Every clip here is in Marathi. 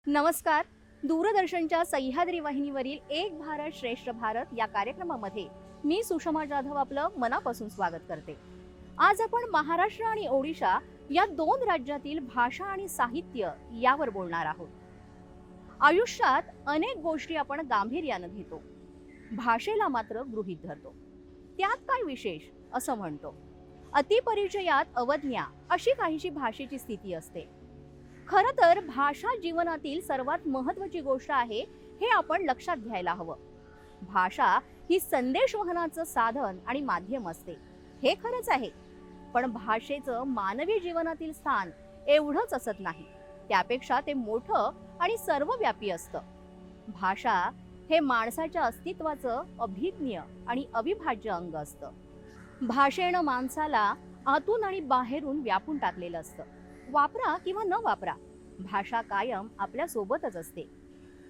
नमस्कार. दूरदर्शनच्या सह्याद्री वाहिनीवरील एक भारत श्रेष्ठ भारत या कार्यक्रमामध्ये मी सुषमा जाधव आपलं मनापासून स्वागत करते. आज आपण महाराष्ट्र आणि ओडिशा या दोन राज्यातील भाषा आणि साहित्य यावर बोलणार आहोत. आयुष्यात अनेक गोष्टी आपण गांभीर्यानं घेतो, भाषेला मात्र गृहीत धरतो. त्यात काय विशेष असं म्हणतो. अतिपरिचयात अवज्ञा अशी काहीशी भाषेची स्थिती असते. खरं तर भाषा जीवनातील सर्वात महत्त्वाची गोष्ट आहे हे आपण लक्षात घ्यायला हवं. भाषा ही संदेश वहनाचं साधन आणि माध्यम असते, हे खरंच आहे. पण भाषेचं मानवी जीवनातील स्थान एवढंच असत नाही, त्यापेक्षा ते मोठं आणि सर्वव्यापी असतं. भाषा हे माणसाच्या अस्तित्वाचं अभिज्ञ आणि अविभाज्य अंग असतं. भाषेनं माणसाला आतून आणि बाहेरून व्यापून टाकलेलं असतं. वापरा किंवा न वापरा, भाषा कायम आपल्या सोबतच असते.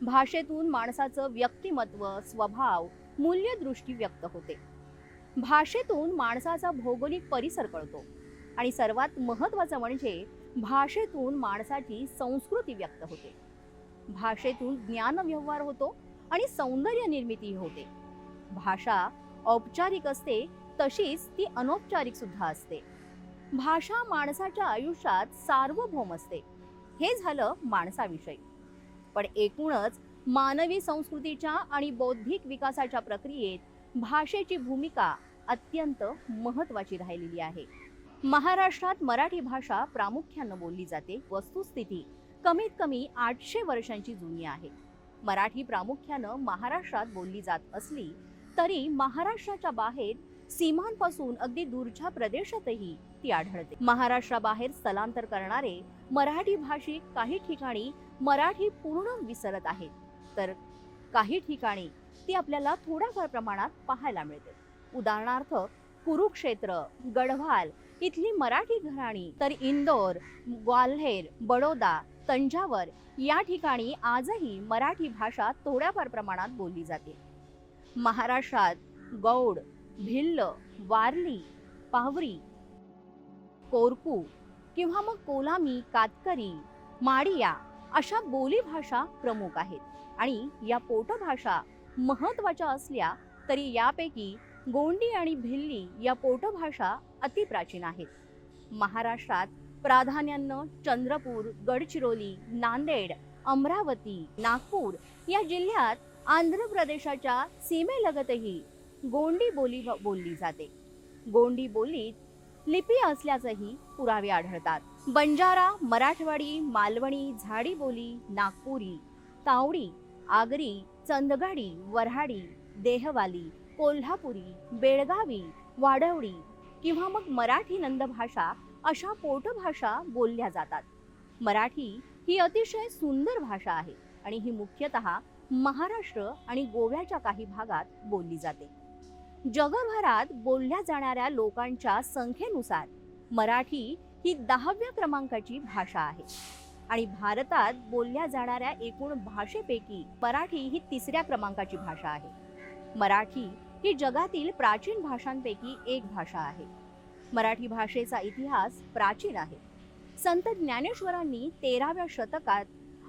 भाषेतून माणसाचं व्यक्तिमत्व, स्वभाव, मूल्यदृष्टी व्यक्त होते. भाषेतून माणसाचा भौगोलिक परिसर कळतो आणि सर्वात महत्त्वाचं म्हणजे भाषेतून माणसाची संस्कृती व्यक्त होते. भाषेतून ज्ञान व्यवहार होतो आणि सौंदर्य निर्मिती होते. भाषा औपचारिक असते तशीच ती अनौपचारिक सुद्धा असते. भाषा माणसाच्या आयुष्यात सार्वभौम असते. हे झालं माणसाविषयी. पण एकूणच मानवी संस्कृतीच्या आणि बौद्धिक विकासाच्या प्रक्रियेत भाषेची भूमिका अत्यंत महत्त्वाची राहिलेली आहे. महाराष्ट्रात मराठी भाषा प्रामुख्यानं बोलली जाते. वस्तुस्थिती कमीत कमी 800 वर्षांची जुनी आहे. मराठी प्रामुख्यानं महाराष्ट्रात बोलली जात असली तरी महाराष्ट्राच्या बाहेर सीमांपासून अगदी दूरच्या प्रदेशातही ती आढळते. महाराष्ट्राबाहेर स्थलांतर करणारे मराठी भाषिक काही ठिकाणी मराठी पूर्ण विसरत आहेत, तर काही ठिकाणी ती आपल्याला थोड्याफार प्रमाणात पाहायला मिळते. उदाहरणार्थ कुरुक्षेत्र, गढवाल इथली मराठी घराणी, तर इंदोर, ग्वाल्हेर, बडोदा, तंजावर या ठिकाणी आजही मराठी भाषा थोड्याफार प्रमाणात बोलली जाते. महाराष्ट्रात गौड, भिल्ल, वारली, पावरी, कोरकू किंवा मग कोलामी, कातकरी, माडिया अशा बोली भाषा प्रमुख आहेत. आणि या पोटभाषा महत्त्वाच्या असल्या तरी यापैकी गोंडी आणि भिल्ली या पोटभाषा अतिप्राचीन आहेत. महाराष्ट्रात प्राधान्यानं चंद्रपूर, गडचिरोली, नांदेड, अमरावती, नागपूर या जिल्ह्यात आंध्र प्रदेशाच्या सीमेलगतही गोंडी बोली बोलली जाते. गोंडी बोलीत लिपी असल्याचेही पुरावे आढळतात. बंजारा, मराठवाडी, मालवणी, झाडी बोली, नागपुरी, तावडी, आगरी, चंदगडी, वऱ्हाडी, देहवाली, कोल्हापुरी, बेळगावी, वाडवडी किंवा मग मराठी नंदभाषा अशा पोटभाषा बोलल्या जातात. मराठी ही अतिशय सुंदर भाषा आहे आणि ही मुख्यतः महाराष्ट्र आणि गोव्याच्या काही भागात बोलली जाते. जगभरात बोलल्या जाणाऱ्या लोकांच्या संख्येनुसार मराठी ही 10व्या क्रमांकाची भाषा आहे आणि भारतात बोलल्या जाणाऱ्या एकूण भाषेपैकी मराठी ही 3ऱ्या क्रमांकाची भाषा आहे. मराठी ही जगातील प्राचीन भाषांपैकी एक भाषा आहे. मराठी भाषेचा इतिहास प्राचीन आहे. संत ज्ञानेश्वरांनी 13व्या शतकात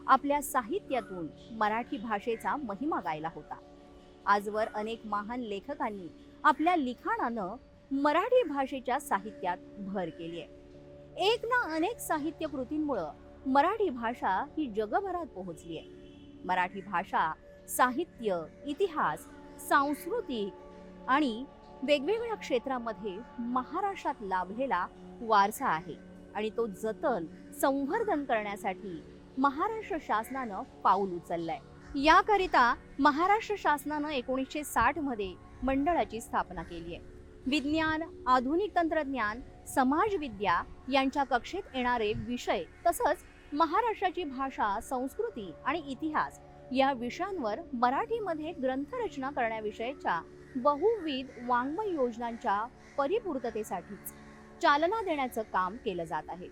आपल्या साहित्यातून मराठी भाषेचा महिमा गायला होता. आजवर अनेक महान लेखकांनी आपल्या लिखाणानं मराठी भाषेच्या साहित्यात भर केली आहे. एक ना अनेक साहित्य कृतींमुळे मराठी भाषा ही जगभरात पोहोचली आहे. मराठी भाषा साहित्य, इतिहास, सांस्कृतिक आणि वेगवेगळ्या क्षेत्रामध्ये महाराष्ट्रात लाभलेला वारसा आहे आणि तो जतन, संवर्धन करण्यासाठी महाराष्ट्र शासनानं पाऊल उचललंय. याकरिता महाराष्ट्र शासनानं 1960 मध्ये मंडळाची स्थापना केली आहे. विज्ञान, आधुनिक तंत्रज्ञान, समाजविद्या यांच्या कक्षेत येणारे विषय तसंच महाराष्ट्राची भाषा, संस्कृती आणि इतिहास या विषयांवर मराठीमध्ये ग्रंथरचना करण्याविषयीच्या बहुविध वाङ्मय योजनांच्या परिपूर्ततेसाठीच चालना देण्याचं काम केलं जात आहे.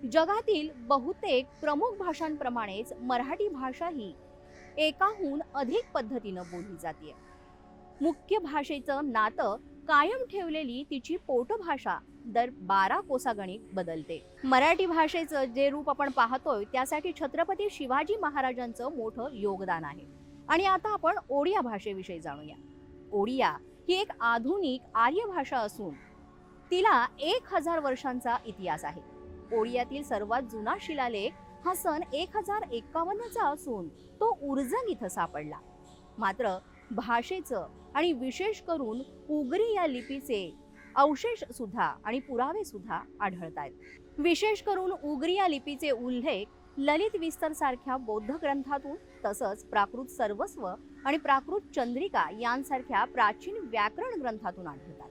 जगातील बहुतेक प्रमुख भाषांप्रमाणेच मराठी भाषा ही एकाहून अधिक पद्धतीनं बोलली जाते. मुख्य भाषेचं नातं कायम ठेवलेली तिची पोटभाषा दर 12 कोसागणिक बदलते. मराठी भाषेचं जे रूप आपण पाहतोय त्यासाठी छत्रपती शिवाजी महाराजांचं मोठं योगदान आहे. आणि आता आपण ओडिया भाषेविषयी जाणूया. ओडिया ही एक आधुनिक आर्य भाषा असून तिला 1000 वर्षांचा इतिहास आहे. ओडियातील सर्वात जुना शिलालेख हा सन 1051चा असून तो उर्जंग इथं सापडला. मात्र भाषेचं आणि विशेष करून उगरी या लिपीचे अवशेष सुद्धा आणि पुरावे सुद्धा आढळत आहेत. विशेष करून उगरी या लिपीचे उल्लेख ललित विस्तर सारख्या बौद्ध ग्रंथातून, तसंच प्राकृत सर्वस्व आणि प्राकृत चंद्रिका यांसारख्या प्राचीन व्याकरण ग्रंथातून आढळतात.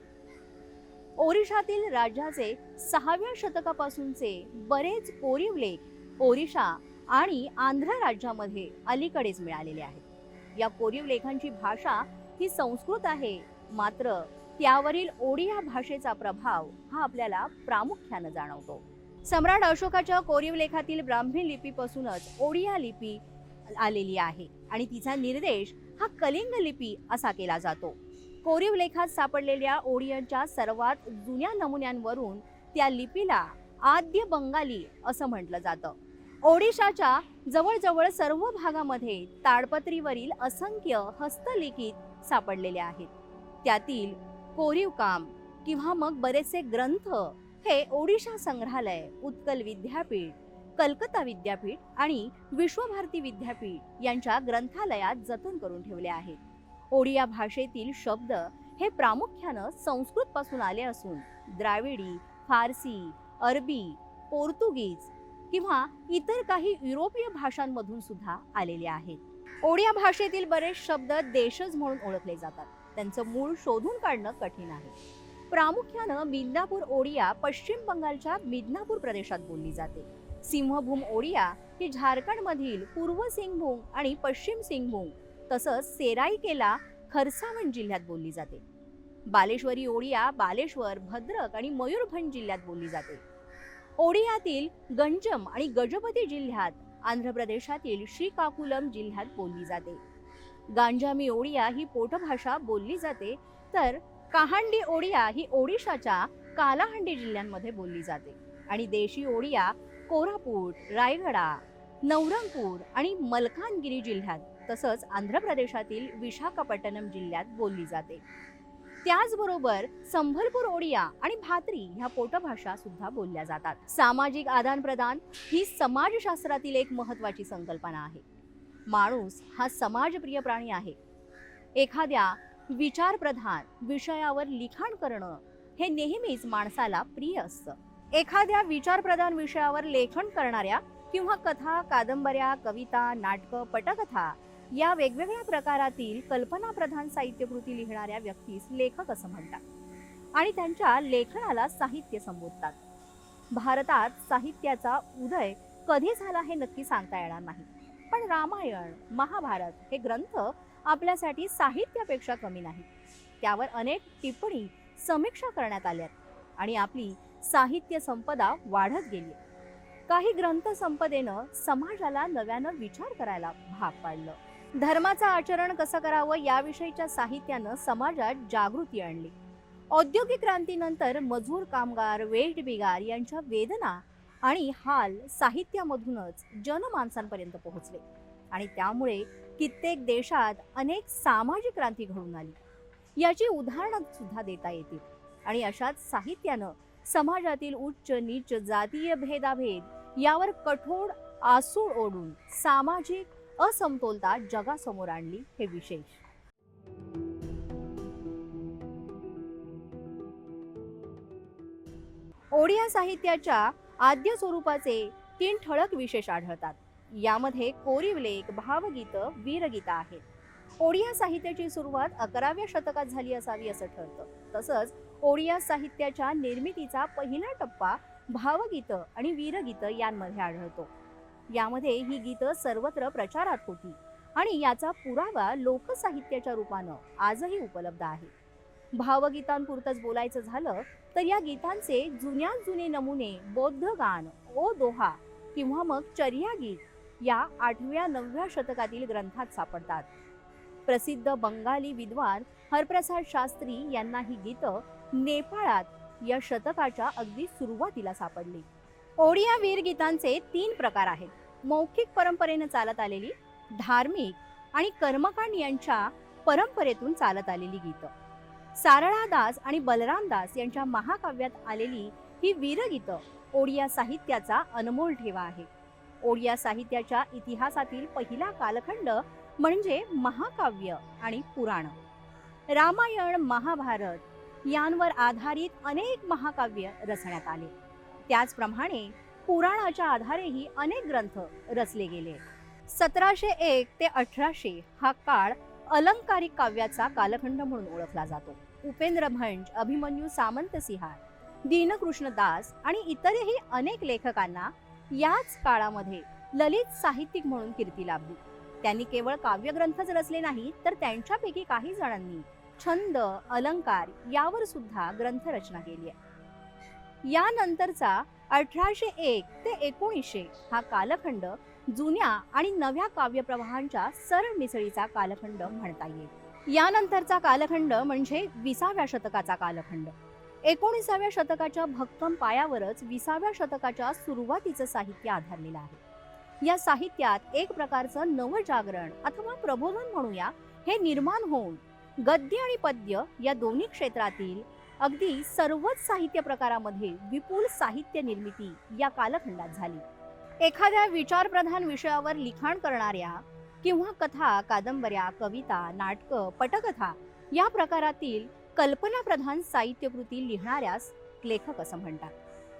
ओरिशातील राज्याचे 6व्या शतकापासूनचे बरेच कोरीव लेख ओरिशा आणि आंध्र राज्यामध्ये अलीकडेच मिळालेले आहेत. या कोरीव लेखांची भाषा ही संस्कृत आहे, मात्र त्यावरील ओडिया भाषेचा प्रभाव हा आपल्याला प्रामुख्यानं जाणवतो. सम्राट अशोकाच्या कोरीव लेखातील ब्राह्मी लिपीपासूनच ओडिया लिपी आलेली आहे आणि तिचा निर्देश हा कलिंग लिपी असा केला जातो. कोरीव लेखात सापडलेल्या ओडियाच्या सर्वात जुन्या नमुन्यांवरून त्या लिपीला आद्य बंगाली असं म्हटलं जातं. ओडिशाच्या जवळजवळ सर्व भागामध्ये ताडपत्रीवरील असंख्य हस्तलिखित सापडलेले आहेत. त्यातील कोरीव काम किंवा मग बरेचसे ग्रंथ हे ओडिशा संग्रहालय, उत्कल विद्यापीठ, कलकत्ता विद्यापीठ आणि विश्वभारती विद्यापीठ यांच्या ग्रंथालयात जतन करून ठेवले आहेत. ओडिया भाषेतील शब्द हे प्रामुख्यानं संस्कृत पासून आले असून द्राविडी, फारसी, अरबी, पोर्तुगीज किंवा इतर काही युरोपीय भाषांमधून सुद्धा आलेले आहेत. ओडिया भाषेतील बरेच शब्द देशज म्हणून ओळखले जातात. त्यांचं मूळ शोधून काढणं कठीण आहे. प्रामुख्यानं मिदनापूर ओडिया पश्चिम बंगालच्या मिदनापूर प्रदेशात बोलली जाते. सिंहभूम ओडिया ही झारखंडमधील पूर्व सिंगभूम आणि पश्चिम सिंगभूम तसंच सेराईकेला, खरसावन जिल्ह्यात बोलली जाते. बालेश्वरी ओडिया बालेश्वर, भद्रक आणि मयूरभंज जिल्ह्यात बोलली जाते. ओडियातील गंजम आणि गजपती जिल्ह्यात, आंध्र प्रदेशातील श्रीकाकुलम जिल्ह्यात बोलली जाते. गांजामी ओडिया ही पोटभाषा बोलली जाते, तर काहांडी ओडिया ही ओडिशाच्या कालाहांडी जिल्ह्यांमध्ये बोलली जाते आणि देशी ओडिया कोरापूट, रायगडा, नवरंगपूर आणि मलकानगिरी जिल्ह्यात तसंच आंध्र प्रदेशातील विशाखापट्टणम जिल्ह्यात बोलली जाते. त्याचबरोबर संभलपूर ओडिया आणि भात्री ह्या पोटभाषा सुद्धा बोलल्या जातात. सामाजिक आदान प्रदान ही समाजशास्त्रातील एक महत्त्वाची संकल्पना आहे. माणूस हा समाजप्रिय प्राणी आहे. एखाद्या विचारप्रधान विषयावर लिखाण करणं हे नेहमीच माणसाला प्रिय असतं. एखाद्या विचारप्रधान विषयावर लेखन करणाऱ्या किंवा कथा, कादंबऱ्या, कविता, नाटकं, पटकथा या वेगवेगळ्या प्रकारातील कल्पनाप्रधान साहित्यकृती लिहिणाऱ्या व्यक्तीस लेखक असं म्हणतात आणि त्यांच्या लेखनाला साहित्य संबोधतात. भारतात साहित्याचा उदय कधी झाला हे नक्की सांगता येणार नाही, पण रामायण, महाभारत हे ग्रंथ आपल्यासाठी साहित्यापेक्षा कमी नाहीत. त्यावर अनेक टिप्पणी, समीक्षा करण्यात आल्यात आणि आपली साहित्य संपदा वाढत गेली. काही ग्रंथ संपदेनं समाजाला नव्यानं विचार करायला भाग पाडलं. धर्माचं आचरण कसं करावं याविषयीच्या साहित्यानं समाजात जागृती आणली. औद्योगिक क्रांतीनंतर मजूर, कामगार, वेठबिगार यांच्या वेदना आणि हाल साहित्यामधूनच जनमानसांपर्यंत पोहोचले आणि त्यामुळे कित्येक देशात अनेक सामाजिक क्रांती घडून आली. याची उदाहरणं सुद्धा देता येतील आणि अशाच साहित्यानं समाजातील उच्च नीच, जातीय भेदाभेद यावर कठोर आसूड ओढून सामाजिक असमतोलता जगासमोर आणली हे विशेष. ओडिया साहित्याच्या आद्य स्वरूपाचे 3 ठळक विशेष आढळतात. यामध्ये कोरीव लेख, भावगीतं, वीरगीतं आहेत. ओडिया साहित्याची सुरुवात 11व्या शतकात झाली असावी असं ठरतं. तसंच ओडिया साहित्याच्या निर्मितीचा पहिला टप्पा भावगीतं आणि वीरगीतं यांमध्ये आढळतो. यामध्ये ही गीतं सर्वत्र प्रचारात होती आणि याचा पुरावा लोकसाहित्याच्या रूपानं आजही उपलब्ध आहे. भावगीतांपुरतंच बोलायचं झालं तर या गीतांचे जुन्यात जुने नमुने बौद्ध गान, ओ दोहा किंवा मग चर्या गीत या 8व्या 9व्या शतकातील ग्रंथात सापडतात. प्रसिद्ध बंगाली विद्वान हरप्रसाद शास्त्री यांना ही गीतं नेपाळात या शतकाच्या अगदी सुरुवातीला सापडली. ओडिया वीर गीतांचे 3 प्रकार आहेत. मौखिक परंपरेने चालत आलेली, धार्मिक आणि कर्मकांड यांच्या परंपरेतून चालत आलेली गीतं. सारळा दास आणि बलराम दास यांच्या महाकाव्यात आलेली ही वीरगीतं ओडिया साहित्याचा अनमोल ठेवा आहे. ओडिया साहित्याच्या इतिहासातील पहिला कालखंड म्हणजे महाकाव्य आणि पुराण. रामायण, महाभारत यांवर आधारित अनेक महाकाव्य रचण्यात आले. त्याचप्रमाणे पुराणाच्या आधारेही अनेक ग्रंथ रचले गेले. 1701 ते 1800 हा काळ अलंकारिक काव्याचा कालखंड म्हणून ओळखला जातो. उपेंद्र भंज, अभिमन्यू सामंतसिंहार, दीनकृष्ण दास आणि इतरही अनेक लेखकांना याच काळामध्ये ललित साहित्यिक म्हणून कीर्ती लाभली. त्यांनी केवळ काव्यग्रंथच रचले नाही, तर त्यांच्यापैकी काही जणांनी छंद, अलंकार यावर सुद्धा ग्रंथरचना केली आहे. यानंतरचा 1801 ते 1900 हा कालखंड जुन्या आणि नव्या काव्यप्रवाहांच्या सरमिसळीचा कालखंड म्हणता येईल. यानंतरचा कालखंड म्हणजे 20व्या शतकाचा कालखंड. 19व्या शतकाच्या भक्कम पायावरच 20व्या शतकाच्या सुरुवातीचं साहित्य आधारलेलं आहे. या साहित्यात एक प्रकारचं नवजागरण अथवा प्रबोधन म्हणूया हे निर्माण होऊन गद्य आणि पद्य या दोन्ही क्षेत्रातील अगदी सर्वच साहित्य प्रकारामध्ये विपुल साहित्य निर्मिती या कालखंडात झाली. एखाद्या विचारप्रधान विषयावर लिखाण करणाऱ्या किंवा कथा, कादंबऱ्या, कविता, नाटकं, पटकथा या प्रकारातील कल्पनाप्रधान साहित्यकृती लिहिणाऱ्यास लेखक असं म्हणतात.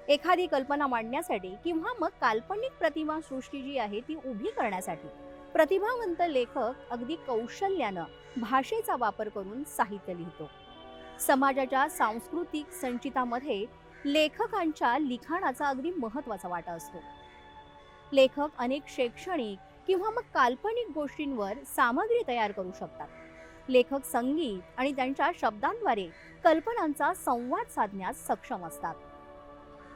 एखादी कल्पना मांडण्यासाठी किंवा मग काल्पनिक प्रतिमा सृष्टी जी आहे ती उभी करण्यासाठी प्रतिभावंत लेखक अगदी कौशल्यानं भाषेचा वापर करून साहित्य लिहितो. समाजाच्या सांस्कृतिक संचितामध्ये लेखकांच्या लिखाणाचा अगदी महत्त्वाचा वाटा असतो. लेखक अनेक शैक्षणिक किंवा मग काल्पनिक गोष्टींवर सामग्री तयार करू शकतात. लेखक संगीत आणि त्यांच्या शब्दांद्वारे कल्पनांचा संवाद साधण्यास सक्षम असतात.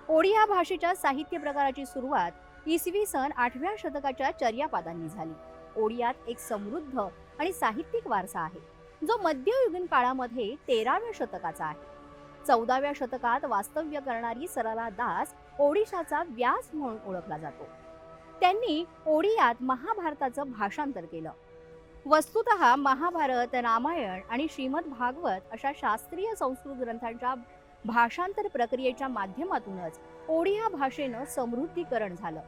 ओडिया भाषेच्या साहित्य प्रकाराची सुरुवात इसवी सन 8व्या शतकाच्या चर्यापादांनी झाली. ओडियात एक समृद्ध आणि साहित्यिक वारसा आहे, जो मध्ययुगीन काळामध्ये 13व्या शतकाचा आहे. 14व्या शतकात वास्तव्य करणारी सरला दास ओडिशाचा व्यास म्हणून ओळखला जातो. त्यांनी ओडियात महाभारताचं भाषांतर केलं. वस्तुतः महाभारत, रामायण आणि श्रीमद भागवत अशा शास्त्रीय संस्कृत ग्रंथांच्या भाषांतर प्रक्रियेच्या माध्यमातूनच ओडिया भाषेनं समृद्धीकरण झालं.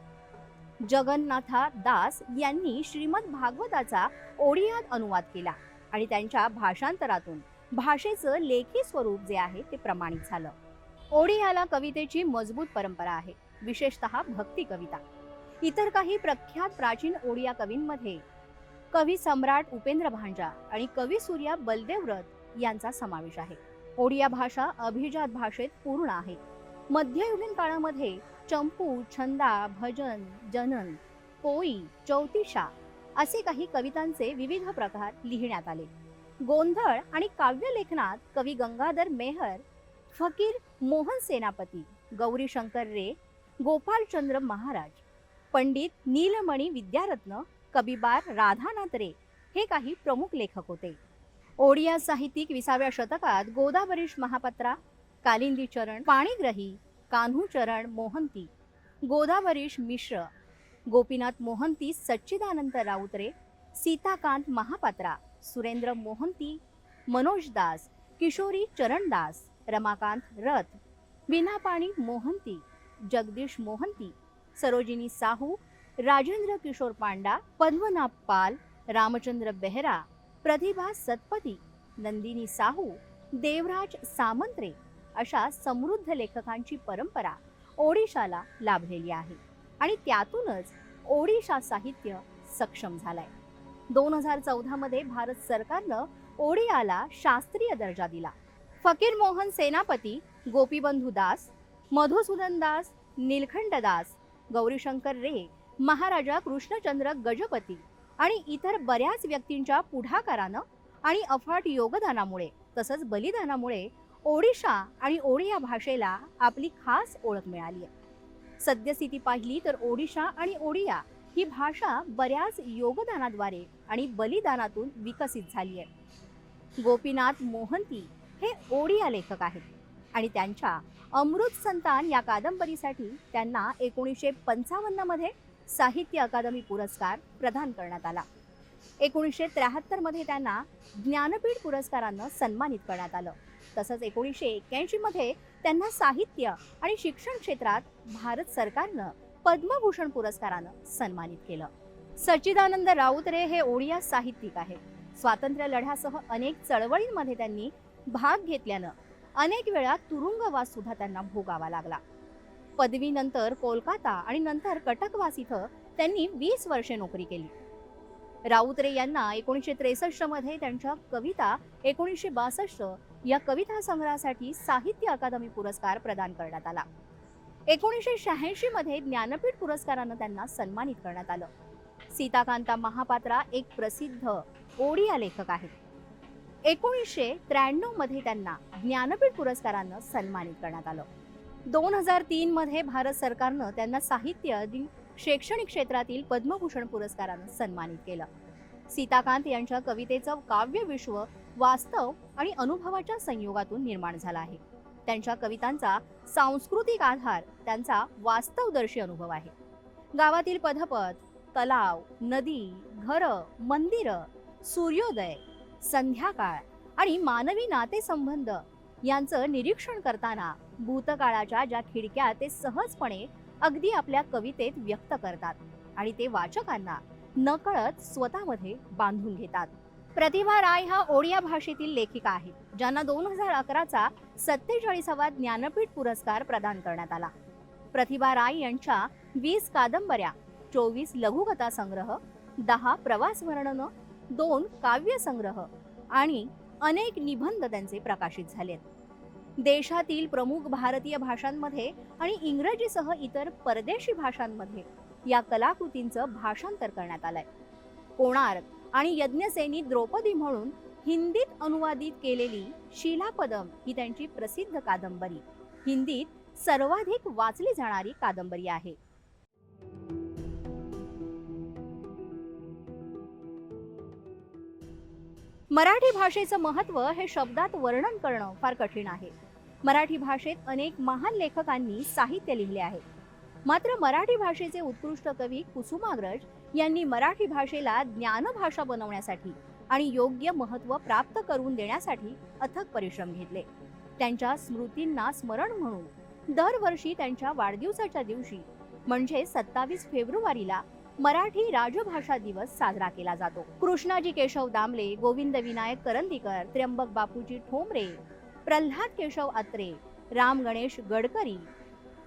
जगन्नाथा दास यांनी श्रीमद भागवताचा ओडियात अनुवाद केला आणि त्यांच्या भाषांतरातून भाषेचं लेखी स्वरूप जे आहे ते प्रमाणित झालं. ओडियाला कवितेची मजबूत परंपरा आहे, विशेषतः भक्ती कविता. इतर काही प्रख्यात प्राचीन ओडिया कवींमध्ये कवी सम्राट उपेंद्र भांजा आणि कवी सूर्या बलदेवरथ यांचा समावेश आहे. ओडिया भाषा अभिजात भाषेत पूर्ण आहे. मध्ययुगीन काळामध्ये चंपू, छंदा, भजन, जनन, पोई, चौतिशा असे काही कवितांचे विविध प्रकार लिहिण्यात आले. गोंधळ आणि काव्यलेखनात कवी गंगाधर मेहर, फकीर मोहन सेनापती, गौरीशंकर रे, गोपालचंद्र महाराज, पंडित नीलमणी विद्यारत्न, कबीबार राधानाथ रे हे काही प्रमुख लेखक होते. ओडिया साहित्यिक 20व्या शतकात गोदावरीश महापात्रा, कालिंदी चरण पाणीग्रही, कान्हू चरण मोहंती, गोदावरीश मिश्र, गोपीनाथ मोहंती, सच्चिदानंद राऊतरे, सीताकांत महापात्रा, सुरेंद्र मोहंती, मनोज दास, किशोरी चरणदास, रमाकांत रथ, विनापाणी मोहंती, जगदीश मोहंती, सरोजिनी साहू, राजेंद्र किशोर पांडा, पद्मनाभ पाल, रामचंद्र बेहरा, प्रतिभा सतपती, नंदिनी साहू, देवराज सामंत्रे अशा समृद्ध लेखकांची परंपरा ओडिशाला लाभलेली आहे आणि त्यातूनच ओडिशा साहित्य सक्षम झालाय. 2014 मध्ये भारत सरकारनं ओडियाला शास्त्रीय दर्जा दिला. फकीर मोहन सेनापती, गोपीबंधू दास, मधुसूदन दास, नीलखंड दास, गौरीशंकर रे, महाराजा कृष्णचंद्र गजपती आणि इतर बऱ्याच व्यक्तींच्या पुढाकारानं आणि अफाट योगदानामुळे तसंच बलिदानामुळे ओडिशा आणि ओडिया भाषेला आपली खास ओळख मिळाली आहे. सद्यस्थिती पाहिली तर ओडिशा आणि ओडिया ही भाषा बऱ्याच योगदानाद्वारे आणि बलिदानातून विकसित झाली आहे. गोपीनाथ मोहंती हे ओडिया लेखक आहेत आणि त्यांच्या अमृत संतान या कादंबरीसाठी त्यांना 1955 मध्ये साहित्य अकादमी पुरस्कार प्रदान करण्यात आला. 1973 मध्ये त्यांना ज्ञानपीठ पुरस्कारानं सन्मानित करण्यात आलं. तसंच 1981 मध्ये त्यांना साहित्य आणि शिक्षण क्षेत्रात भारत सरकारनं पद्मभूषण पुरस्कारानं सन्मानित केलं. सच्चिदानंद राऊतरे हे ओडिया साहित्यिक आहेत. स्वातंत्र्य लढ्यासह अनेक चळवळींमध्ये त्यांनी भाग घेतल्यानं अनेक वेळा तुरुंगवास सुद्धा त्यांना भोगावा लागला. पदवीनंतर कोलकाता आणि नंतर कटकवास इथं त्यांनी 20 वर्षे नोकरी केली. राऊतरे यांना 1963 मध्ये त्यांच्या कविता 1962 या कविता संग्रहासाठी साहित्य अकादमी पुरस्कार प्रदान करण्यात आला. 1986 मध्ये ज्ञानपीठ पुरस्कारानं त्यांना सन्मानित करण्यात आलं. सीताकांता महापात्रा एक प्रसिद्ध ओडिया लेखक आहेत. 1993 मध्ये त्यांना ज्ञानपीठ पुरस्कारानं सन्मानित करण्यात आलं. 2003 मध्ये भारत सरकारनं त्यांना साहित्य आणि शैक्षणिक क्षेत्रातील पद्मभूषण पुरस्कारानं सन्मानित केलं. सीताकांत यांच्या कवितेचं काव्य विश्व वास्तव आणि अनुभवाच्या संयोगातून निर्माण झाला आहे. त्यांच्या कवितांचा सांस्कृतिक आधार त्यांचा वास्तवदर्शी अनुभव आहे. गावातील पदपथ, तलाव, नदी, घरं, मंदिरं, सूर्योदय, संध्याकाळ आणि मानवी नातेसंबंध यांचं निरीक्षण करताना भूतकाळाच्या ज्या खिडक्या ते सहजपणे अगदी आपल्या कवितेत व्यक्त करतात आणि ते वाचकांना नकळत स्वतःमध्ये बांधून घेतात. प्रतिभा राय हा ओडिया भाषेतील लेखिका आहेत, ज्यांना 2011चा 47वा ज्ञानपीठ पुरस्कार प्रदान करण्यात आला. प्रतिभा राय यांच्या 20 कादंबऱ्या, 24 लघुकथा संग्रह, 10 प्रवास वर्णनं, 2 काव्य संग्रह आणि अनेक निबंध त्यांचे प्रकाशित झालेत. देशातील प्रमुख भारतीय भाषांमध्ये आणि इंग्रजीसह इतर परदेशी भाषांमध्ये या कलाकृतींचं भाषांतर करण्यात आलंय. कोणार्क आणि यज्ञसेनी द्रौपदी म्हणून हिंदीत अनुवादित केलेली शिलापदम ही त्यांची प्रसिद्ध कादंबरी हिंदीत सर्वाधिक वाचली जाणारी कादंबरी आहे. मराठी भाषेचं महत्त्व हे शब्दात वर्णन करणं फार कठीण आहे. मराठी भाषेत अनेक महान लेखकांनी साहित्य लिहिले आहे. मात्र मराठी भाषेचे उत्कृष्ट कवी कुसुमाग्रज यांनी मराठी भाषेला ज्ञानभाषा बनवण्यासाठी आणि योग्य महत्त्व प्राप्त करून देण्यासाठी अथक परिश्रम घेतले. त्यांच्या स्मृतींना स्मरण म्हणून दरवर्षी त्यांच्या वाढदिवसाच्या दिवशी म्हणजे 27 फेब्रुवारीला मराठी राजभाषा दिवस साजरा केला जातो. कृष्णाजी केशव दामले, गोविंद विनायक करंदीकर, त्र्यंबक बापूजी ठोंबरे, प्रल्हाद केशव अत्रे, राम गणेश गडकरी,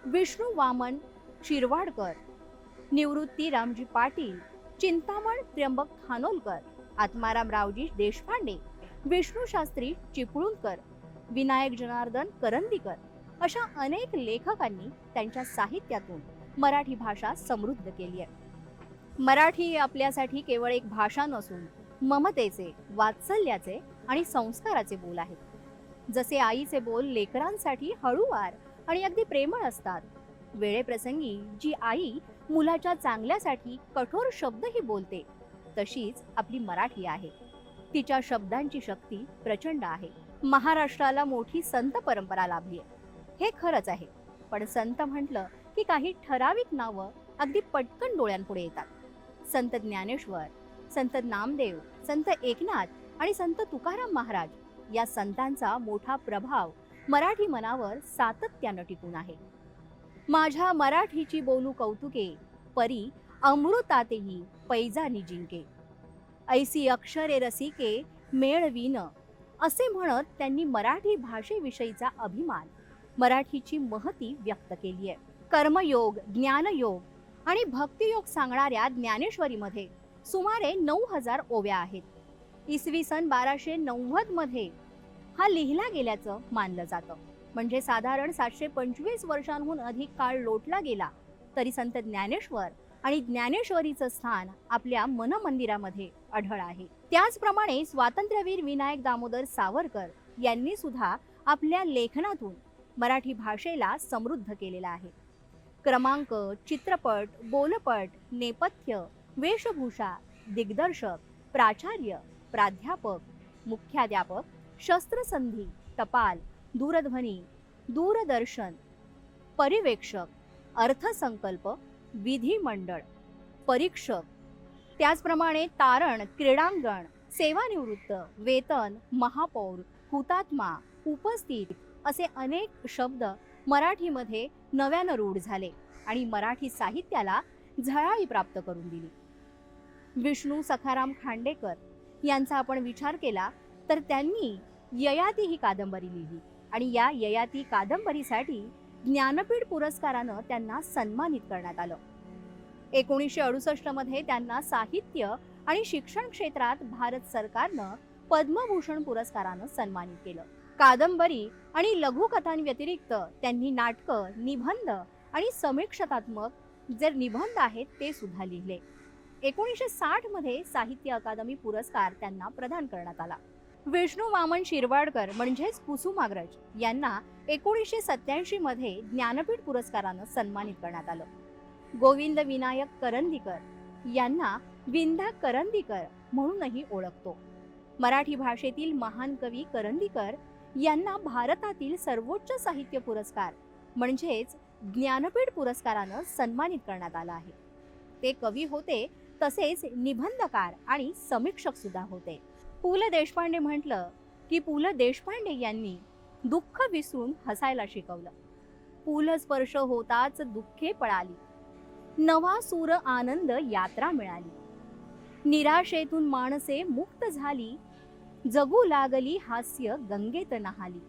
विष्णू वामन शिरवाडकर, निवृत्ती रामजी पाटील, चिंतामण त्र्यंबक खानोलकर, आत्माराम रावजी देशपांडे, विष्णू शास्त्री चिपळूणकर, विनायक जनार्दन करंदीकर अशा अनेक लेखकांनी त्यांच्या साहित्यातून मराठी भाषा समृद्ध केली आहे. मराठी हे आपल्यासाठी केवळ एक भाषा नसून ममतेचे, वात्सल्याचे आणि संस्काराचे बोल आहेत. जसे आईचे बोल लेकरांसाठी हळूवार आणि अगदी प्रेमळ असतात, वेळेप्रसंगी जी आई मुलाच्या चांगल्यासाठी कठोर शब्दही बोलते, तशीच आपली मराठी आहे. तिच्या शब्दांची शक्ती प्रचंड आहे. महाराष्ट्राला मोठी संत परंपरा लाभली आहे, हे खरंच आहे. पण संत म्हटलं की काही ठराविक नावं अगदी पटकन डोळ्यांपुढे येतात. संत ज्ञानेश्वर, संत नामदेव, संत एकनाथ आणि संत तुकाराम महाराज या संतांचा मोठा प्रभाव मराठी मनावर सातत्यानं टिकून आहे. माझ्या मराठीची बोलू कौतुके, परी अमृतातेही पैजानी जिंके, ऐसी अक्षरे रसिके मेळवीन असे म्हणत त्यांनी मराठी भाषेविषयीचा अभिमान, मराठीची महती व्यक्त केली आहे. कर्मयोग, ज्ञानयोग आणि भक्तियोग सांगणाऱ्या ज्ञानेश्वरीमध्ये सुमारे 9000 ओव्या आहेत. इसवी सन 1290 मध्ये हा लिहिला गेल्याचं मानलं जातं. म्हणजे साधारण 725 वर्षांहून अधिक काळ लोटला गेला तरी संत ज्ञानेश्वर आणि ज्ञानेश्वरीचं स्थान आपल्या मनमंदिरामध्ये आढळ आहे. त्याचप्रमाणे स्वातंत्र्यवीर विनायक दामोदर सावरकर यांनी सुद्धा आपल्या लेखनातून मराठी भाषेला समृद्ध केलेला आहे. क्रमांक, चित्रपट, बोलपट, नेपथ्य, वेशभूषा, दिग्दर्शक, प्राचार्य, प्राध्यापक, मुख्याध्यापक, शस्त्रसंधी, टपाल, दूरध्वनी, दूरदर्शन, पर्यवेक्षक, अर्थसंकल्प, विधिमंडळ, परीक्षक, त्याचप्रमाणे तारण, क्रीडांगण, सेवानिवृत्त, वेतन, महापौर, हुतात्मा, उपस्थित असे अनेक शब्द मराठीमध्ये नव्यानं रूढ झाले आणि मराठी साहित्याला झळाळी प्राप्त करून दिली. विष्णू सखाराम खांडेकर यांचा आपण विचार केला तर त्यांनी ययाती ही कादंबरी लिहिली आणि या ययाती कादंबरीसाठी ज्ञानपीठ पुरस्कारानं त्यांना सन्मानित करण्यात आलं. 1968 मध्ये त्यांना साहित्य आणि शिक्षण क्षेत्रात भारत सरकारनं पद्मभूषण पुरस्कारानं सन्मानित केलं. कादंबरी आणि लघुकथांव्यतिरिक्त त्यांनी नाटकं, निबंध आणि समीक्षात्मक जे निबंध आहेत ते सुद्धा लिहिले. 1960 मध्ये साहित्य अकादमी पुरस्कार त्यांना प्रदान करण्यात आला. विष्णू वामन शिरवाडकर म्हणजेच कुसुमाग्रज यांना 1987 मध्ये ज्ञानपीठ पुरस्कारानं सन्मानित करण्यात आलं. गोविंद विनायक करंदीकर यांना विंदा करंदीकर म्हणूनही ओळखतो. मराठी भाषेतील महान कवी करंदीकर यांना भारतातील सर्वोच्च साहित्य पुरस्कार म्हणजेच ज्ञानपीठ पुरस्कारानं सन्मानित करण्यात आला आहे. ते कवी होते तसेच निबंधकार आणि समीक्षक सुद्धा होते. पु ल देशपांडे म्हटलं की पु ल देशपांडे यांनी दुःख विसरून हसायला शिकवलं. पुल स्पर्श होताच दुःखे पळाली, नवा सूर आनंद यात्रा मिळाली. निराशेतून माणसे मुक्त झाली, जगू लागली हास्य गंगेत नहाली.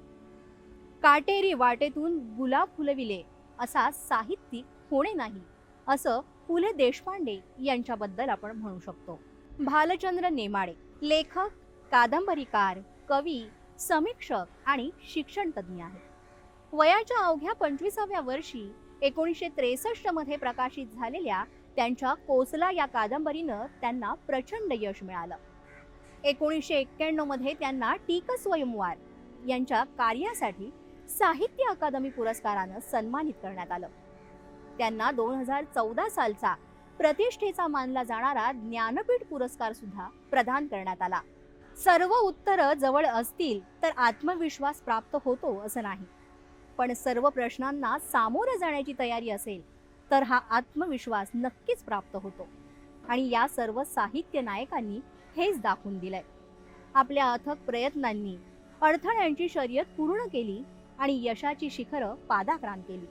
काटेरी वाटेतून गुलाब फुलविले, असा साहित्यिक होणे नाही असं पु ल देशपांडे यांच्याबद्दल आपण म्हणू शकतो. भालचंद्र नेमाडे लेखक, कादंबरीकार, कवी, समीक्षक आणि शिक्षण तज्ज्ञ आहेत. वयाच्या अवघ्या 25व्या वर्षी 1963 मध्ये प्रकाशित झालेल्या त्यांच्या कोसला या कादंबरीनं त्यांना प्रचंड यश मिळालं. 1991 मध्ये त्यांना टीक स्वयंवर यांच्या कार्यासाठी साहित्य अकादमी पुरस्कारानं सन्मानित करण्यात आलं. त्यांना 2014 सालचा प्रतिष्ठेचा मानला जाणारा ज्ञानपीठ पुरस्कार सुद्धा प्रदान करण्यात आला. सर्व उत्तरं जवळ असतील तर आत्मविश्वास प्राप्त होतो असं नाही, पण सर्व प्रश्नांना सामोरं जाण्याची तयारी असेल तर हा आत्मविश्वास नक्कीच प्राप्त होतो आणि या सर्व साहित्य नायकांनी हेच दाखवून दिलंय. आपल्या अथक प्रयत्नांनी अडथळ्यांची शर्यत पूर्ण केली आणि यशाची शिखरं पादाक्रांत केली.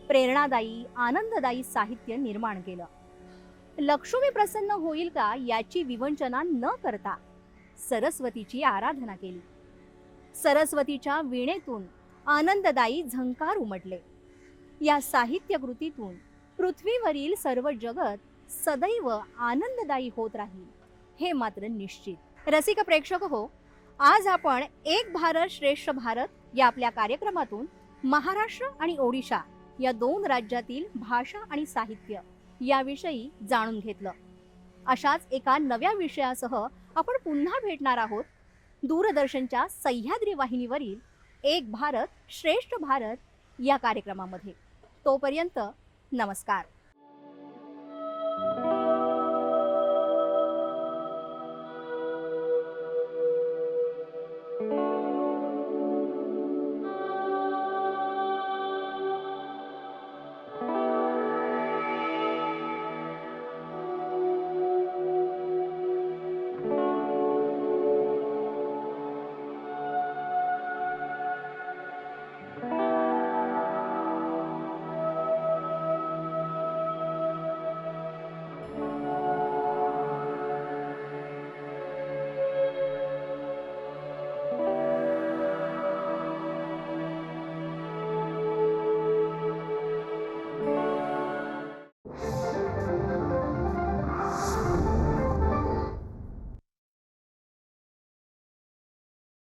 प्रेरणादायी, आनंददायी साहित्य निर्माण केलं. लक्ष्मी प्रसन्न होईल का याची विवंचना न करता सरस्वतीची आराधना केली. सरस्वतीच्या वीणेतून आनंददायी झंकार उमटले. या साहित्य कृतीतून पृथ्वीवरील सर्व जगत सदैव आनंददायी होत राहील हे मात्र निश्चित. रसिक प्रेक्षक हो, आज आपण एक भारत श्रेष्ठ भारत या आपल्या कार्यक्रमातून महाराष्ट्र आणि ओडिशा या दोन राज्यातील भाषा आणि साहित्य याविषयी जाणून घेतलं. अशाच एका नव्या विषयासह आपण पुन्हा भेटणार आहोत दूरदर्शनच्या सह्याद्री वाहिनीवरील एक भारत श्रेष्ठ भारत या कार्यक्रमामध्ये. तोपर्यंत नमस्कार.